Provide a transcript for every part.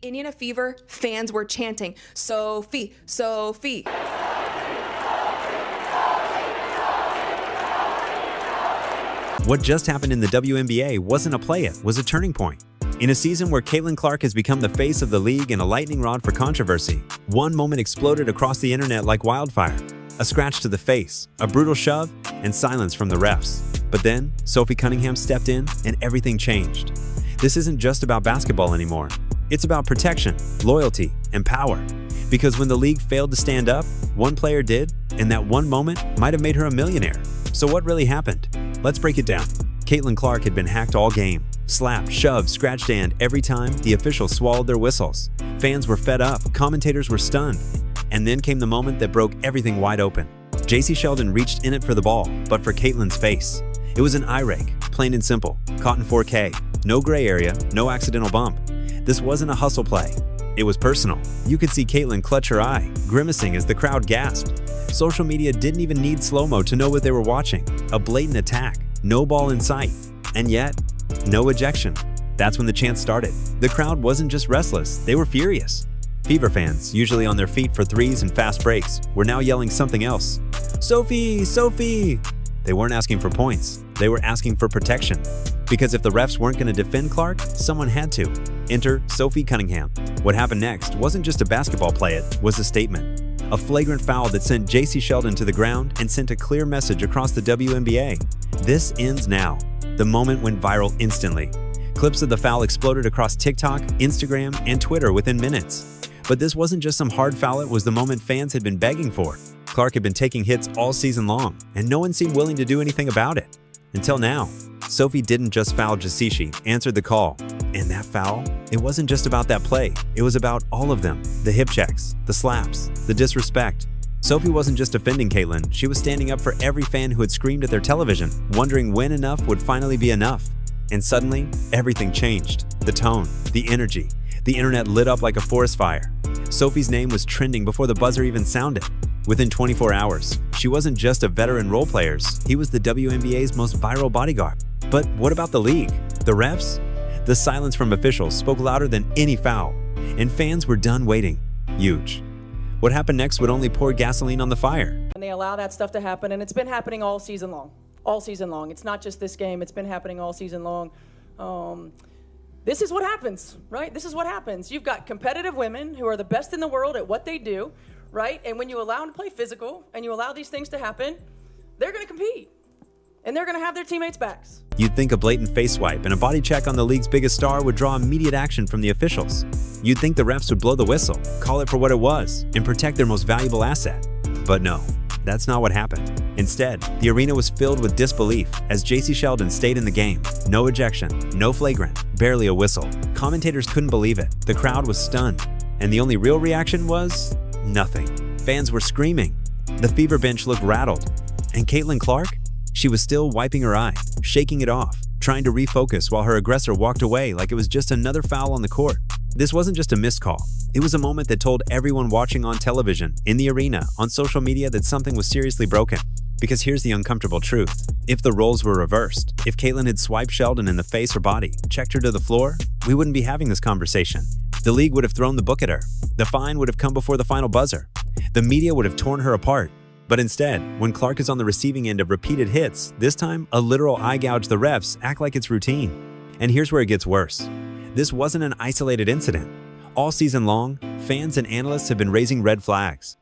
Indiana Fever fans were chanting, "Sophie, Sophie." What just happened in the WNBA wasn't a play, it was a turning point. In a season where Caitlin Clark has become the face of the league and a lightning rod for controversy, one moment exploded across the internet like wildfire. A scratch to the face, a brutal shove, and silence from the refs. But then, Sophie Cunningham stepped in and everything changed. This isn't just about basketball anymore. It's about protection, loyalty, and power. Because when the league failed to stand up, one player did, and that one moment might have made her a millionaire. So what really happened? Let's break it down. Caitlin Clark had been hacked all game. Slapped, shoved, scratched, and every time, the officials swallowed their whistles. Fans were fed up, commentators were stunned. And then came the moment that broke everything wide open. JC Sheldon reached in it for the ball, but for Caitlin's face. It was an eye rake, plain and simple, caught in 4K. No gray area, no accidental bump. This wasn't a hustle play. It was personal. You could see Caitlin clutch her eye, grimacing as the crowd gasped. Social media didn't even need slow-mo to know what they were watching. A blatant attack, no ball in sight. And yet, no ejection. That's when the chants started. The crowd wasn't just restless, they were furious. Fever fans, usually on their feet for threes and fast breaks, were now yelling something else. "Sophie, Sophie!" They weren't asking for points, they were asking for protection. Because if the refs weren't going to defend Clark, someone had to. Enter Sophie Cunningham. What happened next wasn't just a basketball play, it was a statement. A flagrant foul that sent JC Sheldon to the ground and sent a clear message across the WNBA. This ends now. The moment went viral instantly. Clips of the foul exploded across TikTok, Instagram, and Twitter within minutes. But this wasn't just some hard foul, it was the moment fans had been begging for. Clark had been taking hits all season long, and no one seemed willing to do anything about it. Until now. Sophie didn't just foul JC, she answered the call. And that foul? It wasn't just about that play, it was about all of them. The hip checks, the slaps, the disrespect. Sophie wasn't just defending Caitlin, she was standing up for every fan who had screamed at their television, wondering when enough would finally be enough. And suddenly, everything changed. The tone, the energy. The internet lit up like a forest fire. Sophie's name was trending before the buzzer even sounded. Within 24 hours, she wasn't just a veteran role player, he was the WNBA's most viral bodyguard. But what about the league? The refs? The silence from officials spoke louder than any foul, and fans were done waiting. Huge. What happened next would only pour gasoline on the fire. And they allow that stuff to happen, and it's been happening all season long. All season long. It's not just this game, it's been happening all season long. This is what happens, right? This is what happens. You've got competitive women who are the best in the world at what they do, right? And when you allow them to play physical and you allow these things to happen, they're going to compete. And they're going to have their teammates' backs. You'd think a blatant face swipe and a body check on the league's biggest star would draw immediate action from the officials. You'd think the refs would blow the whistle, call it for what it was, and protect their most valuable asset. But no, that's not what happened. Instead, the arena was filled with disbelief as JC Sheldon stayed in the game. No ejection, no flagrant, barely a whistle. Commentators couldn't believe it. The crowd was stunned. And the only real reaction was nothing. Fans were screaming. The Fever bench looked rattled. And Caitlin Clark? She was still wiping her eye, shaking it off, trying to refocus while her aggressor walked away like it was just another foul on the court. This wasn't just a missed call. It was a moment that told everyone watching on television, in the arena, on social media that something was seriously broken. Because here's the uncomfortable truth. If the roles were reversed, if Caitlin had swiped Sheldon in the face or body, checked her to the floor, we wouldn't be having this conversation. The league would have thrown the book at her. The fine would have come before the final buzzer. The media would have torn her apart. But instead, when Clark is on the receiving end of repeated hits, this time a literal eye gouge the refs act like it's routine. And here's where it gets worse. This wasn't an isolated incident. All season long, fans and analysts have been raising red flags.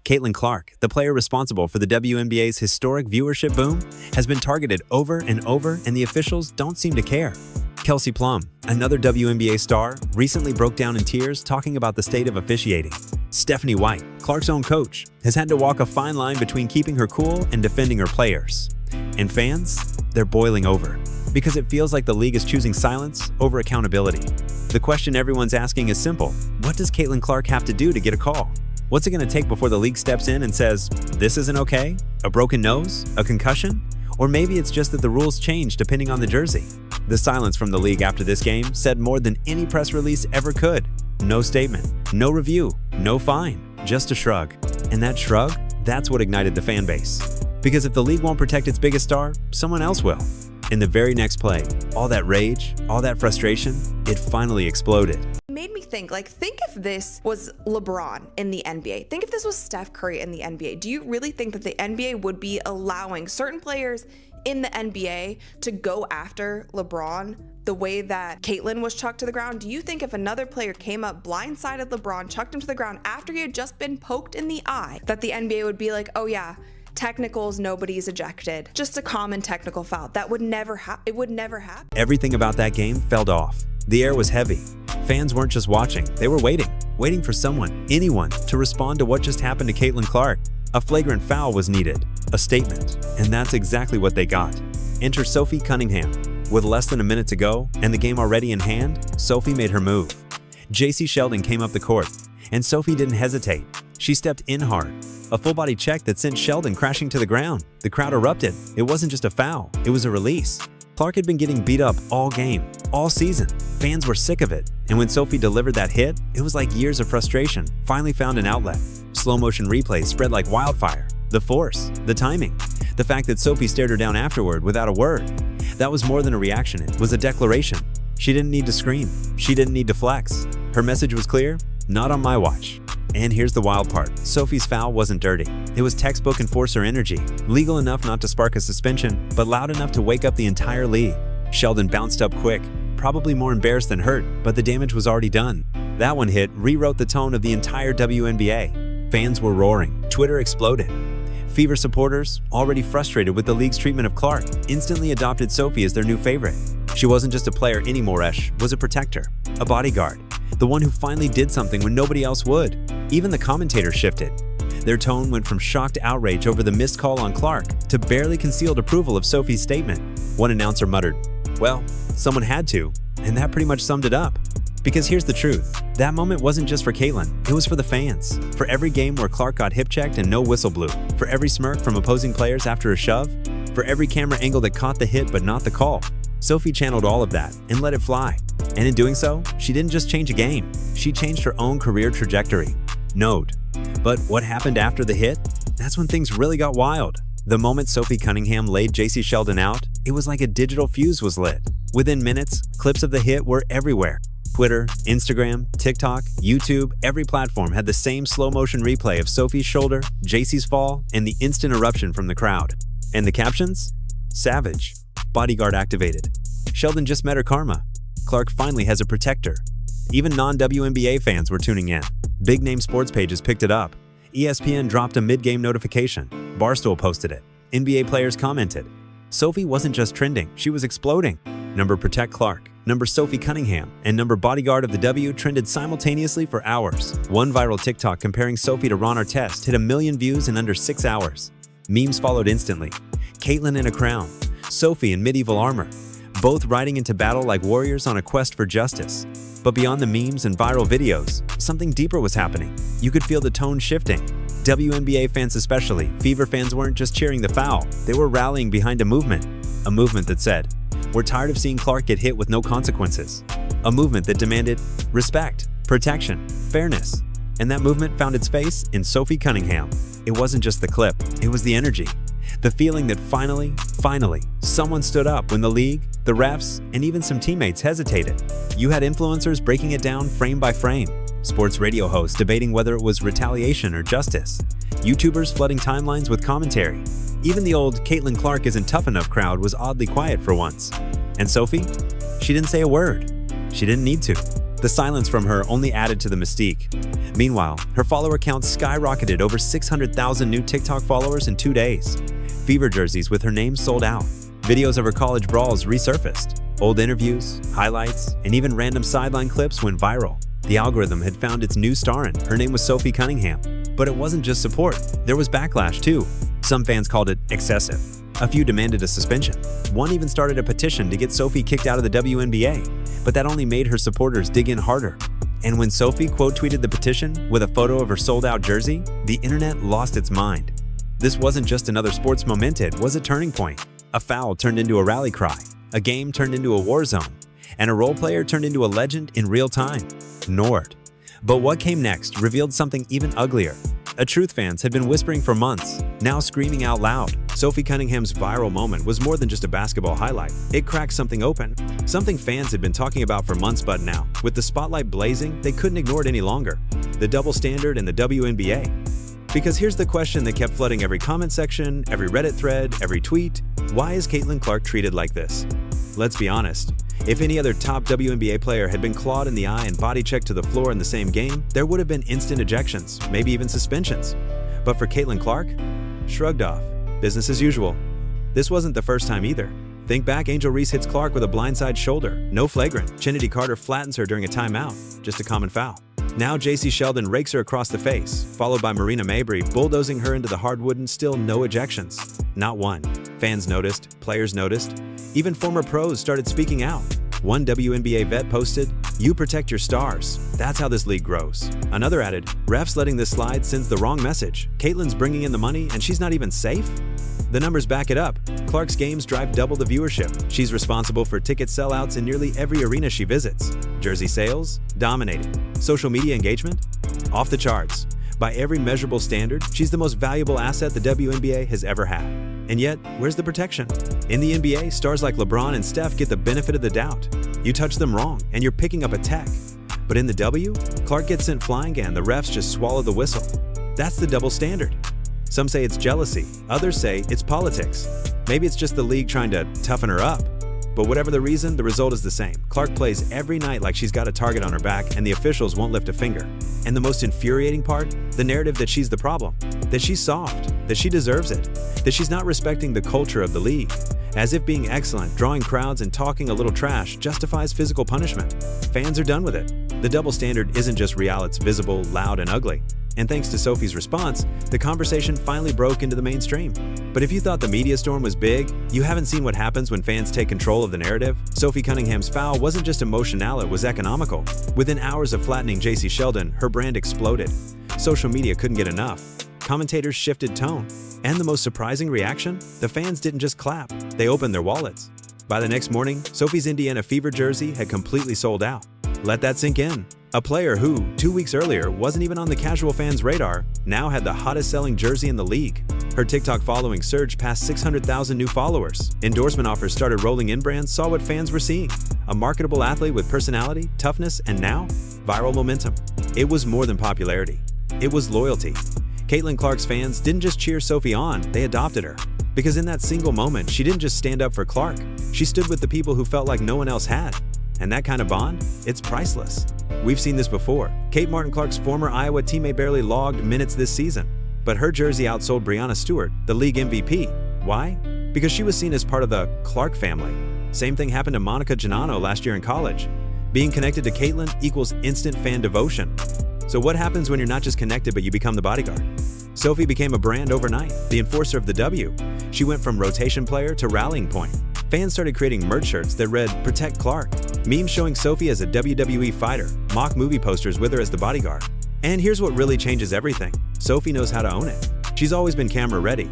Caitlin Clark, the player responsible for the WNBA's historic viewership boom, has been targeted over and over, and the officials don't seem to care. Kelsey Plum, another WNBA star, recently broke down in tears talking about the state of officiating. Stephanie White, Clark's own coach, has had to walk a fine line between keeping her cool and defending her players. And fans? They're boiling over. Because it feels like the league is choosing silence over accountability. The question everyone's asking is simple. What does Caitlin Clark have to do to get a call? What's it going to take before the league steps in and says, this isn't okay? A broken nose? A concussion? Or maybe it's just that the rules change depending on the jersey. The silence from the league after this game said more than any press release ever could. No statement, no review, no fine, just a shrug. And that shrug, that's what ignited the fan base. Because if the league won't protect its biggest star, someone else will. In the very next play, all that rage, all that frustration, it finally exploded. Made me think, think if this was LeBron in the NBA. Think if this was Steph Curry in the NBA. Do you really think that the NBA would be allowing certain players in the NBA to go after LeBron the way that Caitlyn was chucked to the ground? Do you think if another player came up, blindsided LeBron, chucked him to the ground after he had just been poked in the eye, that the NBA would be like, oh yeah, technicals, nobody's ejected, just a common technical foul? That would never happen. It would never happen. Everything about that game felt off. The air was heavy. Fans weren't just watching, they were waiting for someone, anyone, to respond to what just happened to Caitlin Clark. A flagrant foul was needed, a statement, and that's exactly what they got. Enter Sophie Cunningham. With less than a minute to go and the game already in hand, Sophie made her move. JC Sheldon came up the court, and Sophie didn't hesitate. She stepped in hard, a full-body check that sent Sheldon crashing to the ground. The crowd erupted. It wasn't just a foul, it was a release. Clark had been getting beat up all game, all season. Fans were sick of it, and when Sophie delivered that hit, it was like years of frustration finally found an outlet. Slow-motion replays spread like wildfire. The force, the timing, the fact that Sophie stared her down afterward without a word. That was more than a reaction, it was a declaration. She didn't need to scream, she didn't need to flex. Her message was clear, not on my watch. And here's the wild part, Sophie's foul wasn't dirty. It was textbook enforcer energy, legal enough not to spark a suspension, but loud enough to wake up the entire league. Sheldon bounced up quick, probably more embarrassed than hurt, but the damage was already done. That one hit rewrote the tone of the entire WNBA. Fans were roaring, Twitter exploded. Fever supporters, already frustrated with the league's treatment of Clark, instantly adopted Sophie as their new favorite. She wasn't just a player anymore, Esh was a protector, a bodyguard, the one who finally did something when nobody else would. Even the commentators shifted. Their tone went from shocked outrage over the missed call on Clark to barely concealed approval of Sophie's statement. One announcer muttered, "Well, someone had to," and that pretty much summed it up. Because here's the truth, that moment wasn't just for Caitlyn, it was for the fans. For every game where Clark got hip-checked and no whistle blew, for every smirk from opposing players after a shove, for every camera angle that caught the hit but not the call, Sophie channeled all of that and let it fly. And in doing so, she didn't just change a game, she changed her own career trajectory. Note. But what happened after the hit? That's when things really got wild. The moment Sophie Cunningham laid JC Sheldon out, it was like a digital fuse was lit. Within minutes, clips of the hit were everywhere. Twitter, Instagram, TikTok, YouTube, every platform had the same slow-motion replay of Sophie's shoulder, JC's fall, and the instant eruption from the crowd. And the captions? Savage. Bodyguard activated. Sheldon just met her karma. Clark finally has a protector. Even non-WNBA fans were tuning in. Big-name sports pages picked it up. ESPN dropped a mid-game notification. Barstool posted it. NBA players commented. Sophie wasn't just trending, she was exploding. Number Protect Clark, number Sophie Cunningham, and number Bodyguard of the W trended simultaneously for hours. One viral TikTok comparing Sophie to Ron Artest hit 1 million views in under 6 hours. Memes followed instantly. Caitlyn in a crown, Sophie in medieval armor, both riding into battle like warriors on a quest for justice. But beyond the memes and viral videos, something deeper was happening. You could feel the tone shifting. WNBA fans especially, Fever fans weren't just cheering the foul, they were rallying behind a movement that said, "We're tired of seeing Clark get hit with no consequences." A movement that demanded respect, protection, fairness. And that movement found its face in Sophie Cunningham. It wasn't just the clip, it was the energy. The feeling that finally, someone stood up when the league, the refs, and even some teammates hesitated. You had influencers breaking it down frame by frame, sports radio hosts debating whether it was retaliation or justice, YouTubers flooding timelines with commentary. Even the old "Caitlin Clark isn't tough enough" crowd was oddly quiet for once. And Sophie? She didn't say a word. She didn't need to. The silence from her only added to the mystique. Meanwhile, her follower count skyrocketed, over 600,000 new TikTok followers in 2 days. Fever jerseys with her name sold out. Videos of her college brawls resurfaced. Old interviews, highlights, and even random sideline clips went viral. The algorithm had found its new star, her name was Sophie Cunningham. But it wasn't just support, there was backlash too. Some fans called it excessive. A few demanded a suspension. One even started a petition to get Sophie kicked out of the WNBA, but that only made her supporters dig in harder. And when Sophie quote-tweeted the petition with a photo of her sold-out jersey, the internet lost its mind. This wasn't just another sports moment, it was a turning point. A foul turned into a rally cry, a game turned into a war zone, and a role player turned into a legend in real time. Nord. But what came next revealed something even uglier. A truth fans had been whispering for months. now screaming out loud. Sophie Cunningham's viral moment was more than just a basketball highlight. It cracked something open, something fans had been talking about for months, but now, with the spotlight blazing, they couldn't ignore it any longer. The double standard in the WNBA. Because here's the question that kept flooding every comment section, every Reddit thread, every tweet. Why is Caitlin Clark treated like this? Let's be honest. If any other top WNBA player had been clawed in the eye and body checked to the floor in the same game, there would have been instant ejections, maybe even suspensions. But for Caitlin Clark, shrugged off. Business as usual. This wasn't the first time either. Think back, Angel Reese hits Clark with a blindside shoulder. No flagrant. Chennedy Carter flattens her during a timeout. Just a common foul. Now JC Sheldon rakes her across the face, followed by Marina Mabrey bulldozing her into the hardwood and still no ejections. Not one. Fans noticed, players noticed, even former pros started speaking out. One WNBA vet posted, "You protect your stars. That's how this league grows." Another added, "Refs letting this slide sends the wrong message. Caitlin's bringing in the money and she's not even safe?" The numbers back it up. Clark's games drive double the viewership. She's responsible for ticket sellouts in nearly every arena she visits. Jersey sales? Dominating. Social media engagement? Off the charts. By every measurable standard, she's the most valuable asset the WNBA has ever had. And yet, where's the protection? In the NBA, stars like LeBron and Steph get the benefit of the doubt. You touch them wrong, and you're picking up a tech. But in the W, Clark gets sent flying and the refs just swallow the whistle. That's the double standard. Some say it's jealousy, others say it's politics. Maybe it's just the league trying to toughen her up. But whatever the reason, the result is the same. Clark plays every night like she's got a target on her back and the officials won't lift a finger. And the most infuriating part? The narrative that she's the problem. That she's soft. That she deserves it. That she's not respecting the culture of the league. As if being excellent, drawing crowds, and talking a little trash justifies physical punishment. Fans are done with it. The double standard isn't just real, it's visible, loud, and ugly. And thanks to Sophie's response, the conversation finally broke into the mainstream. But if you thought the media storm was big, you haven't seen what happens when fans take control of the narrative. Sophie Cunningham's foul wasn't just emotional, it was economical. Within hours of flattening JC Sheldon, her brand exploded. Social media couldn't get enough. Commentators shifted tone. And the most surprising reaction? The fans didn't just clap, they opened their wallets. By the next morning, Sophie's Indiana Fever jersey had completely sold out. Let that sink in. A player who, 2 weeks earlier, wasn't even on the casual fans' radar, now had the hottest-selling jersey in the league. Her TikTok following surged past 600,000 new followers. Endorsement offers started rolling in. Brands saw what fans were seeing. A marketable athlete with personality, toughness, and now, viral momentum. It was more than popularity. It was loyalty. Caitlin Clark's fans didn't just cheer Sophie on, they adopted her. Because in that single moment, she didn't just stand up for Clark. She stood with the people who felt like no one else had. And that kind of bond, it's priceless. We've seen this before. Kate Martin-Clark's former Iowa teammate barely logged minutes this season, but her jersey outsold Breanna Stewart, the league MVP. Why? Because she was seen as part of the Clark family. Same thing happened to Monica Giannano last year in college. Being connected to Caitlin equals instant fan devotion. So what happens when you're not just connected but you become the bodyguard? Sophie became a brand overnight, the enforcer of the W. She went from rotation player to rallying point. Fans started creating merch shirts that read, "Protect Clark," memes showing Sophie as a WWE fighter, mock movie posters with her as the bodyguard. And here's what really changes everything. Sophie knows how to own it. She's always been camera ready.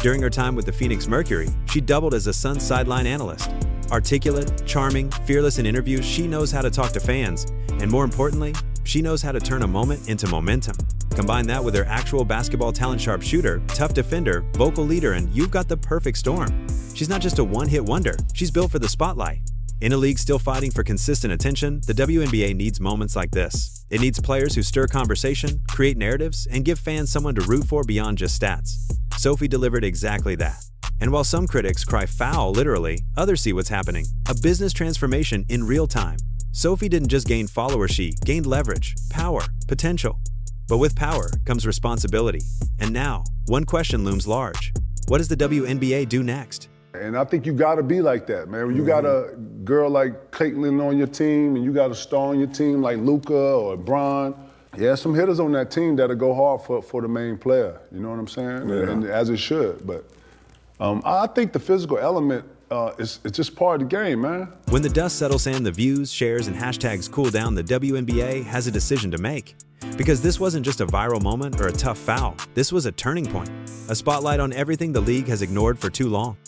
During her time with the Phoenix Mercury, she doubled as a Suns sideline analyst. Articulate, charming, fearless in interviews, she knows how to talk to fans. And more importantly, she knows how to turn a moment into momentum. Combine that with her actual basketball talent, sharpshooter, tough defender, vocal leader, and you've got the perfect storm. She's not just a one-hit wonder, she's built for the spotlight. In a league still fighting for consistent attention, the WNBA needs moments like this. It needs players who stir conversation, create narratives, and give fans someone to root for beyond just stats. Sophie delivered exactly that. And while some critics cry foul literally, others see what's happening. A business transformation in real time. Sophie didn't just gain followers, she gained leverage, power, potential. But with power comes responsibility. And now, one question looms large. What does the WNBA do next? And I think you gotta be like that, man. When you got a girl like Caitlin on your team and you got a star on your team like Luka or Bron, yeah, some hitters on that team that'll go hard for the main player. You know what I'm saying? Yeah. And as it should. But I think the physical element it's just part of the game, man. When the dust settles in, the views, shares, and hashtags cool down, the WNBA has a decision to make. Because this wasn't just a viral moment or a tough foul. This was a turning point. A spotlight on everything the league has ignored for too long.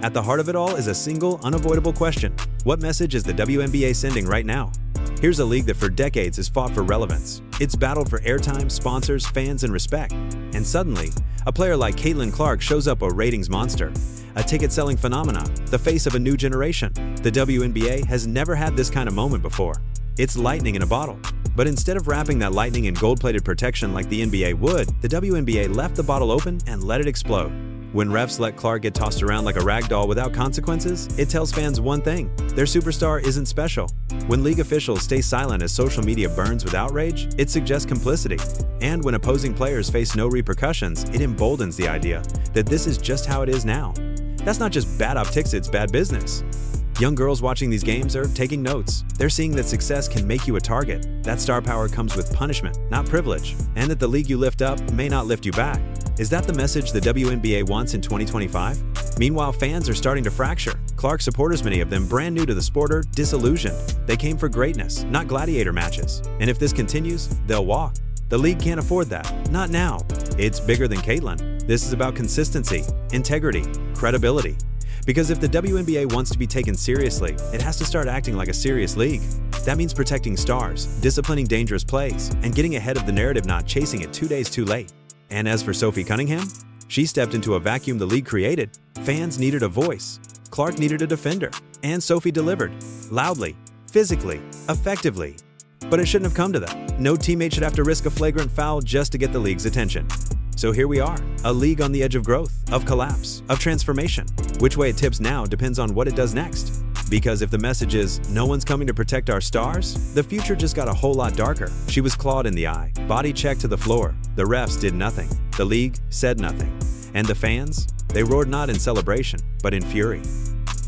At the heart of it all is a single, unavoidable question. What message is the WNBA sending right now? Here's a league that for decades has fought for relevance. It's battled for airtime, sponsors, fans, and respect. And suddenly, a player like Caitlin Clark shows up a ratings monster, a ticket-selling phenomenon, the face of a new generation. The WNBA has never had this kind of moment before. It's lightning in a bottle. But instead of wrapping that lightning in gold-plated protection like the NBA would, the WNBA left the bottle open and let it explode. When refs let Clark get tossed around like a rag doll without consequences, it tells fans one thing: their superstar isn't special. When league officials stay silent as social media burns with outrage, it suggests complicity. And when opposing players face no repercussions, it emboldens the idea that this is just how it is now. That's not just bad optics, it's bad business. Young girls watching these games are taking notes. They're seeing that success can make you a target, that star power comes with punishment, not privilege, and that the league you lift up may not lift you back. Is that the message the WNBA wants in 2025? Meanwhile, fans are starting to fracture. Clark supporters, many of them brand new to the sport, are disillusioned. They came for greatness, not gladiator matches. And if this continues, they'll walk. The league can't afford that. Not now. It's bigger than Caitlin. This is about consistency, integrity, credibility. Because if the WNBA wants to be taken seriously, it has to start acting like a serious league. That means protecting stars, disciplining dangerous plays, and getting ahead of the narrative, not chasing it 2 days too late. And as for Sophie Cunningham, she stepped into a vacuum the league created. Fans needed a voice. Clark needed a defender. And Sophie delivered. Loudly, physically, effectively. But it shouldn't have come to that. No teammate should have to risk a flagrant foul just to get the league's attention. So here we are, a league on the edge of growth, of collapse, of transformation. Which way it tips now depends on what it does next. Because if the message is, no one's coming to protect our stars, the future just got a whole lot darker. She was clawed in the eye, body checked to the floor. The refs did nothing. The league said nothing. And the fans? They roared not in celebration, but in fury.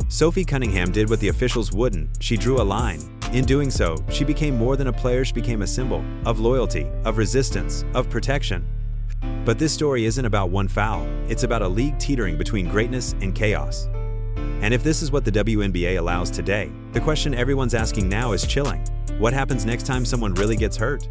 Sophie Cunningham did what the officials wouldn't. She drew a line. In doing so, she became more than a player, she became a symbol of loyalty, of resistance, of protection. But this story isn't about one foul. It's about a league teetering between greatness and chaos. And if this is what the WNBA allows today, the question everyone's asking now is chilling. What happens next time someone really gets hurt?